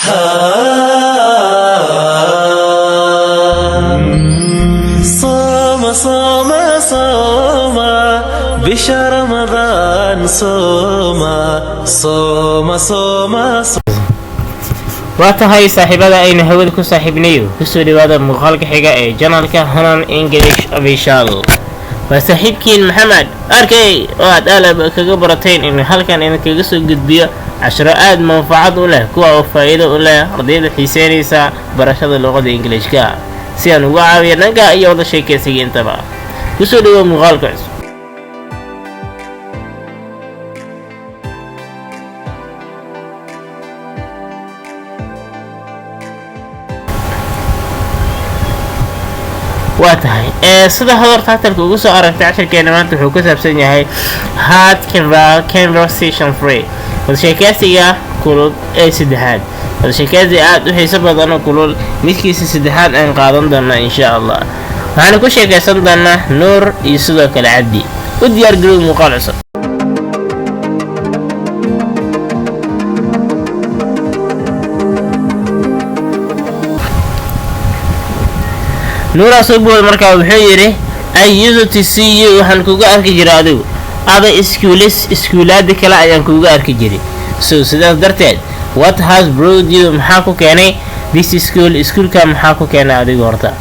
صوم صوم صوم بشهر رمضان صوم صوم صوم waa tahay saaxiibada aynu hawada ku saaxiibnayo kusoo dhawaada muuqaalka xiga ee janalka Hanan English Official. waa saaxiibkiin Maxamed arkay oo aad alab kaga barateen in halkan kaga soo gudbiyo casharo aad manfaacad u leh kuwa oo faa'iido u leh ardayda xiiseynaysa barashada luqadda Ingiriiska si aan uga caawiyo dhanka iyo wada sheekaysiga intaba. kusoo dhawaada muuqaalka cusub. waa tahay sida horta halka ugu soo aragtay casharkeena maanta wuxuu ku saabsan yahay hard conversation free wada sheekaysiga kulul ee saddexaad. wada sheekaysi aad u xiiso badan oo kulul midkiisa saddexaad aan qaadan doona insha Allah. waxaan ku sheekaysan doonaa Nuur iyo sidoo kale Cabdi. u diyaar garow muuqaal cusub. Nuura Subul markaa wuxuu yiri I used to see you waxaan kuga arki jiray adigu other iskuulaada kale ayaan kuga arki jiray. so sidaas darteed what has brought you maxaa ku keenay this schoolka maxaa ku keenay adigu horta.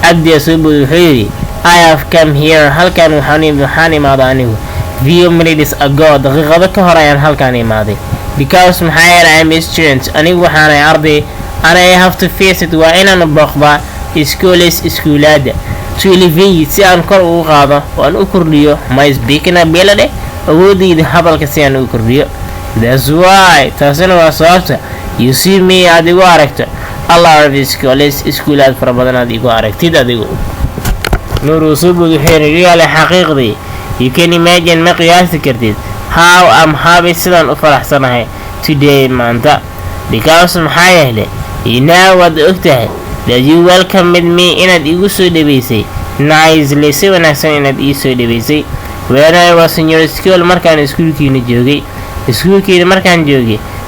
Abdi Subul wuxuu yiri I have come here halkan waxaan imaaday anigu few minutes ago daqiiqado ka hor ayaan halkan imaaday because maxaa yeelay I'm a student anigu waxaan arday and I have to face it waa inaan booqdaa iskuulaada to elevate si aan kor ugu qaado oo aan u kordhiyo my speaking ability awoodayda hadalka si aan u kordhiyo. that's why taasina waa sababta you see me aad igu aragto a lot of iskuulaad fara badan aad igu aragtid adigu. Nuur Subul wuxuu yiri xaqiiqdii you can imagine ma qiyaasi kartid how I'm happy sidaan u faraxsanahay today maanta because maxaa yeelay waad ogtahay that you welcomed me inaad igu soo dhaweysay nicely si wanaagsan inaad ii soo dhaweysay when I was in your school markaan iskuulkiina joogay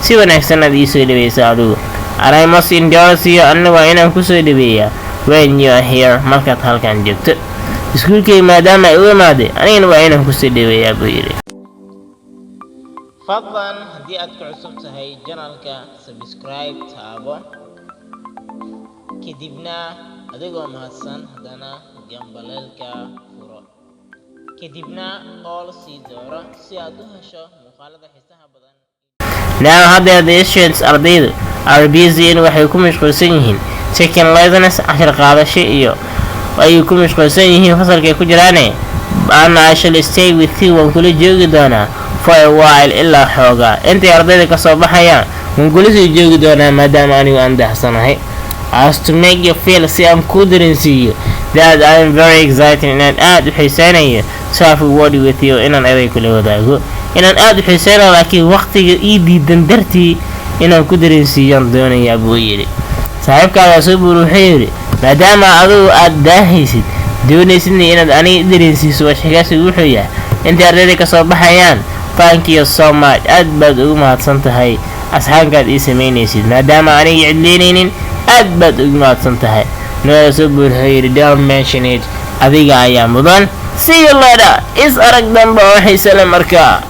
si wanaagsan aad ii soo dhaweysay adigu and I must endorse you anna waa inaan ku soo dhaweeyaa when you are here markaad halkan joogto iskuulkay maadaama ay u imaaday anigana waa inaan ku soo dhaweeyaa buu yidhi. fadlan haddii aad ku cusub tahay janalka subscribe taabo kadibna adigoo mahadsan haddana gambaleelka furo kadibna all sii dooro si aad u hesho muuqaalada xiisaha badan. now hadda the students ardaydu are busy in waxay ku mashquulsan yihiin second lessons cashar qaadasho iyo ay ku mashquulsan yihiin fasalkay ku jiraan. and I shall stay with you waan kula joogi doonaa for a while ilaa xoogaa intay ardayda ka soo baxayaan waan kula sii joogi doonaa maadaama anigu aan daahsanahay. as to make you feel si aan ku dareensiiyo that I am very excited inaan aad u xiiseynayo to have a word with you inaan eday kula wadaago inaan aad u xiiseynayo laakiin waqtiga ii diidan dartii inaan ku dareensiiyaan doonayaa buu yidhi. saaxiibkaaga Subul wuxuu yidhi maadaama adigu aad daahaysid doonaysidna inaad aniga dareensiiso waa sheekaysigu wuxuu yahay intay ardayda ka soo baxayaan thank you so much aad baad ugu mahadsan tahay asxaabkaad ii samaynaysid maadaama aniga cidleynaynin aad baad ugu mahadsan tahay. Nuur Subul wuxuu yidhi don't mention it adiga ayaa mudan see you later is arag dambe oo xiise leh markaa.